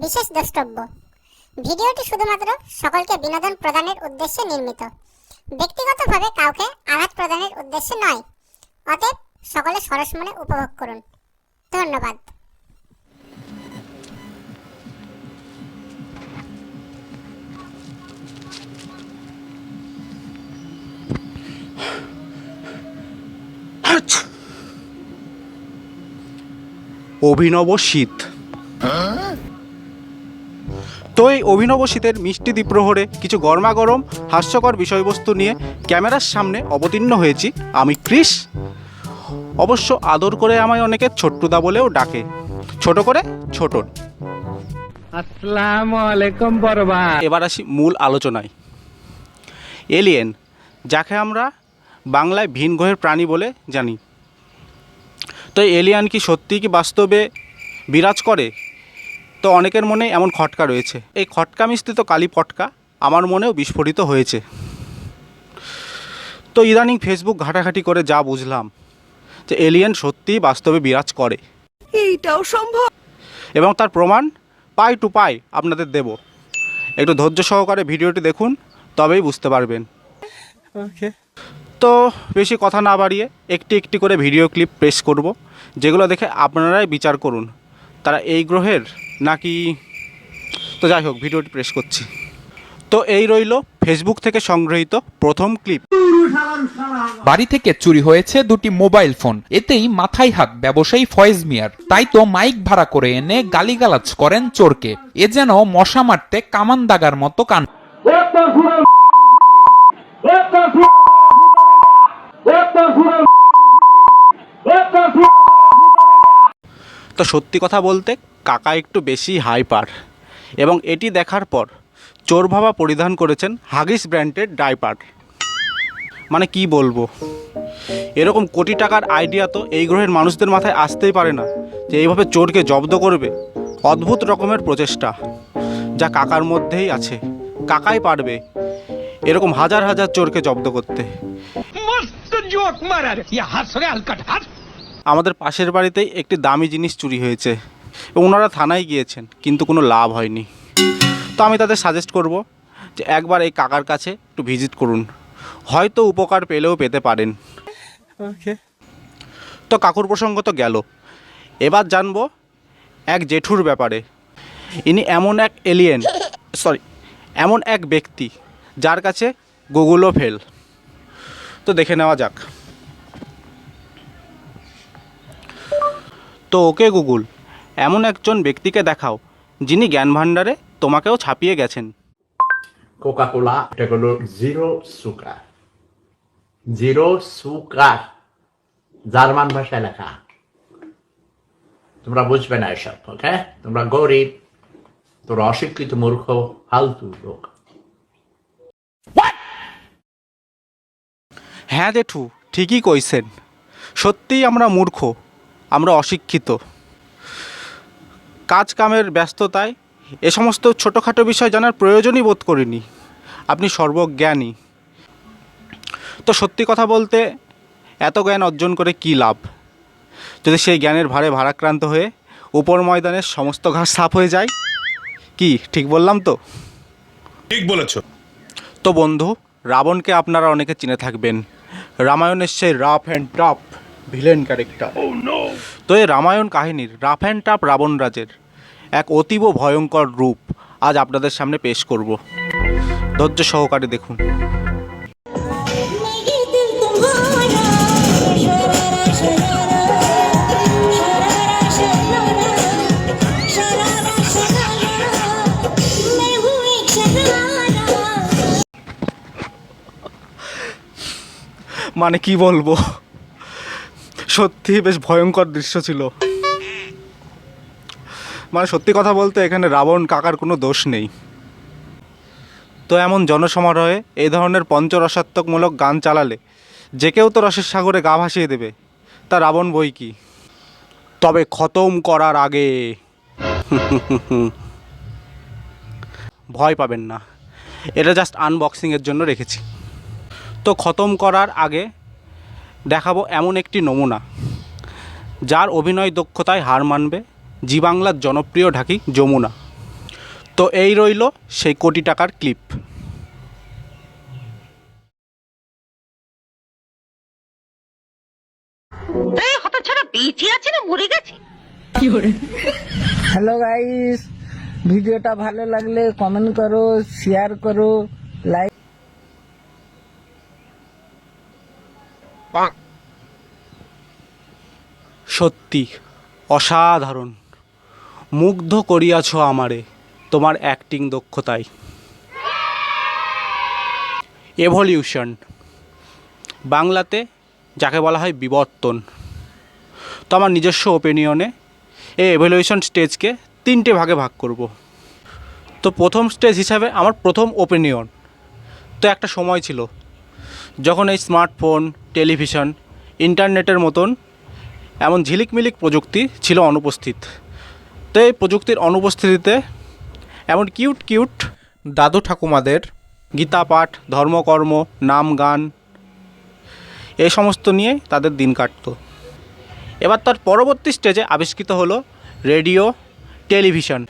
বিশেষ দ্রষ্টব্য, ভিডিওটি শুধুমাত্র সকলকে বিনোদন প্রদানের উদ্দেশ্যে নির্মিত, ব্যক্তিগতভাবে কাউকে আঘাত প্রদানের উদ্দেশ্যে নয়। অতএব সকলে সরস মনে উপভোগ করুন। ধন্যবাদ। অভিনব শীত। তো এই অভিনব শীতের মিষ্টি দ্বীপ্রহরে কিছু গরমাগরম হাস্যকর বিষয়বস্তু নিয়ে ক্যামেরার সামনে অবতীর্ণ হয়েছি আমি ক্রিস। অবশ্য আদর করে আমায় অনেকে ছোট্টুদা বলেও ডাকে, ছোট করে ছোটন। আসসালামু আলাইকুম বরবা। এবার আসি মূল আলোচনায়। এলিয়েন, যাকে আমরা বাংলায় ভিন গ্রহের প্রাণী বলে জানি। তো এলিয়ান কি সত্যিই কি বাস্তবে বিরাজ করে? তো অনেকের মনে এমন খটকা রয়েছে। এই খটকা মিশ্রিত কালি পটকা আমার মনেও বিস্ফোরিত হয়েছে। তো ইদানিং ফেসবুক ঘাটাঘাটি করে যা বুঝলাম যে এলিয়েন সত্যিই বাস্তবে বিরাজ করে, এইটাও সম্ভব, এবং তার প্রমাণ পাই টু পাই আপনাদের দেব। একটু ধৈর্য সহকারে ভিডিওটি দেখুন, তবেই বুঝতে পারবেন। ওকে, তো বেশি কথা না বাড়িয়ে একটি একটি করে ভিডিও ক্লিপ প্রেস করব, যেগুলো দেখে আপনারাই বিচার করুন তারা এই গ্রহের নাকি। তো যাই হোক, ভিডিওটি প্রেস করছি। তো এই রইল ফেসবুক থেকে সংগৃহীত প্রথম ক্লিপ। বাড়ি থেকে চুরি হয়েছে দুটি মোবাইল ফোন, এতেই মাথায় হাত ব্যবসায়ী ফয়েজ মিয়ার। তাই তো মাইক ভাড়া করে এনে গালিগালাজ করেন চোরকে। এ যেন মশা মারতে কামান দাগার মতো কান। তো সত্যি কথা বলতে কাকা একটু বেশি হাইপার, এবং এটি দেখার পর চোর ভাবা পরিধান করেছেন হাগিস ব্র্যান্ডের ডাইপার। মানে কি বলবো, এরকম কোটি টাকার আইডিয়া তো এই গ্রহের মানুষদের মাথায় আসতেই পারে না যে এইভাবে চোরকে জব্দ করবে। অদ্ভুত রকমের প্রচেষ্টা যা কাকার মধ্যেই আছে। কাকাই পারবে এরকম হাজার হাজার চোরকে জব্দ করতে। আমাদের পাশের বাড়িতেই একটি দামি জিনিস চুরি হয়েছে এবং ওনারা থানায় গিয়েছেন, কিন্তু কোনো লাভ হয়নি। তো আমি তাদের সাজেস্ট করব যে একবার এই কাকার কাছে একটু ভিজিট করুন, হয়তো উপকার পেলেও পেতে পারেন। ওকে, তো কাকুর প্রসঙ্গ তো গেল, এবার জানবো এক জেঠুর ব্যাপারে। ইনি এমন এক ব্যক্তি যার কাছে গুগলও ফেল। তো দেখে নেওয়া যাক। তো ওকে গুগল, এমন একজন ব্যক্তিকে দেখাও যিনি জ্ঞান ভাণ্ডারে তোমাকেও ছাপিয়ে গেছেন। কোকা-কোলা, এটা হলো zero sugar. Zero sugar, German ভাষায় লেখা। তোমরা বুঝবে না এসব, ওকে? তোমরা গরিব, তোমরা অশিক্ষিত, মূর্খ, ফালতু লোক। হ্যাঁ জেঠু, ঠিকই কইছেন। সত্যিই আমরা মূর্খ, আমরা অশিক্ষিত। কাজ কামের ব্যস্ততায় এ সমস্ত ছোটোখাটো বিষয় জানার প্রয়োজনই বোধ করিনি। আপনি সর্বজ্ঞানী। তো সত্যি কথা বলতে এত জ্ঞান অর্জন করে কী লাভ, যদি সেই জ্ঞানের ভারে ভারাক্রান্ত হয়ে উপর ময়দানের সমস্ত ঘাস সাফ হয়ে যায়? কি ঠিক বললাম তো? ঠিক বলেছ। তো বন্ধু, রাবণকে আপনারা অনেকে চিনে থাকবেন, রামায়ণের সেই rough and tough villain character. তো এই রামায়ণ কাহিনীর রাফ অ্যান্ড টাফ রাবণ রাজের এক অতীব ভয়ঙ্কর রূপ আজ আপনাদের সামনে পেশ করব। ধৈর্য সহকারে দেখুন। মানে কি বলবো, সত্যি বেশ ভয়ঙ্কর দৃশ্য ছিল। মানে সত্যি কথা বলতে এখানে রাবণ কাকার কোনো দোষ নেই। তো এমন জনসমারোহে এই ধরনের পঞ্চরসাত্মকমূলক গান চালালে যে কেউ তো রসের সাগরে গা ভাসিয়ে দেবে, তা রাবণ বই কি। তবে খতম করার আগে ভয় পাবেন না, এটা জাস্ট আনবক্সিংয়ের জন্য রেখেছি। তো খতম করার আগে দেখাবো এমন একটি নমুনা যার অভিনয় দক্ষতায় হার মানবে জি বাংলার জনপ্রিয় ঢাকি যমুনা। তো এই রইল সেই কোটি টাকার ক্লিপ। হ্যালো গাইস, ভিডিওটা ভালো লাগলে কমেন্ট করো, শেয়ার করো, লাইক। সত্যি অসাধারণ, মুগ্ধ করিয়াছ আমারে তোমার অ্যাক্টিং দক্ষতায়। এভলিউশন বাংলাতে যাকে বলা হয় বিবর্তন। তো আমার নিজস্ব ওপিনিয়নে এই এভলিউশন স্টেজকে 3টে ভাগে ভাগ করব। তো প্রথম স্টেজ হিসাবে আমার প্রথম ওপিনিয়ন, তো একটা সময় ছিল যখন এই স্মার্টফোন, টেলিভিশন, ইন্টারনেটের মতন এমন ঝিলিকমিলিক প্রযুক্তি ছিল অনুপস্থিত। তো এই প্রযুক্তির অনুপস্থিতিতে এমন কিউট কিউট দাদু ঠাকুমাদের গীতা পাঠ, ধর্মকর্ম, নাম গান এই সমস্ত নিয়ে তাদের দিন কাটত। এবার তার পরবর্তী স্টেজে আবিষ্কৃত হলো রেডিও, টেলিভিশন।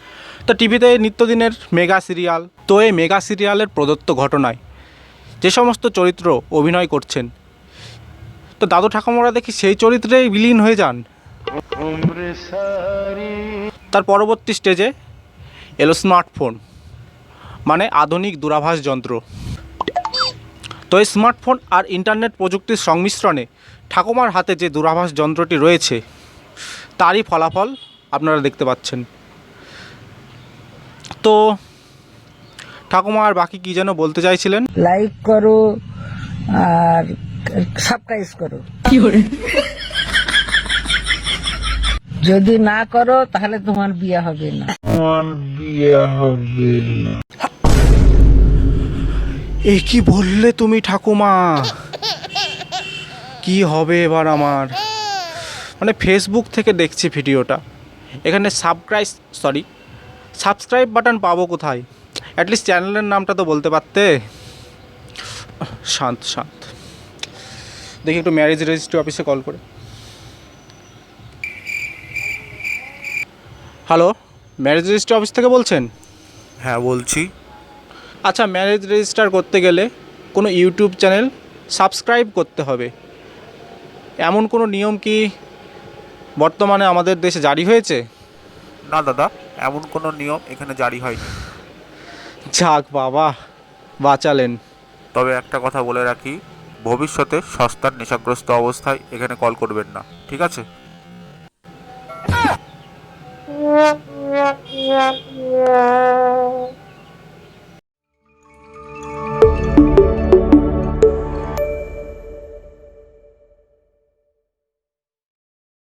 তো টিভিতে নিত্যদিনের মেগা সিরিয়াল, তো এই মেগা সিরিয়ালের প্রদত্ত ঘটনায় যে সমস্ত চরিত্র অভিনয় করছেন, তো দাদু ঠাকুমারা দেখি সেই চরিত্রেই বিলীন হয়ে যান। তার পরবর্তী স্টেজে এলো স্মার্টফোন, মানে আধুনিক দূরাভাষ যন্ত্র। তো এই স্মার্টফোন আর ইন্টারনেট প্রযুক্তির সংমিশ্রণে ঠাকুমার হাতে যে দূরাভাষ যন্ত্রটি রয়েছে তারই ফলাফল আপনারা দেখতে পাচ্ছেন। তো ঠাকুমা আর বাকি কী যেন বলতে চাইছিলেন? লাইক করো আর সাবস্ক্রাইব করো। যদি না করো তাহলে তোমার বিয়ে হবে না। এ কি বললে তুমি ঠাকুমা? কি হবে এবার আমার? মানে ফেসবুক থেকে দেখছি ভিডিওটা, এখানে সাবস্ক্রাইব বাটন পাবো কোথায়? অ্যাটলিস্ট চ্যানেলের নামটা তো বলতে পারতে। শান্ত শান্ত, দেখি একটু ম্যারেজ রেজিস্ট্রি অফিসে কল করে। হ্যালো, ম্যারেজ রেজিস্ট্রি অফিস থেকে বলছেন? হ্যাঁ বলছি। আচ্ছা, ম্যারেজ রেজিস্টার করতে গেলে কোনো ইউটিউব চ্যানেল সাবস্ক্রাইব করতে হবে, এমন কোনো নিয়ম কি বর্তমানে আমাদের দেশে জারি হয়েছে? না দাদা, এমন কোনো নিয়ম এখানে জারি হয়নি। যাক বাবা, বাঁচালেন। তবে একটা কথা বলে রাখি, ভবিষ্যতে সস্তার নেশাগ্রস্ত অবস্থায় এখানে কল করবেন না, ঠিক আছে?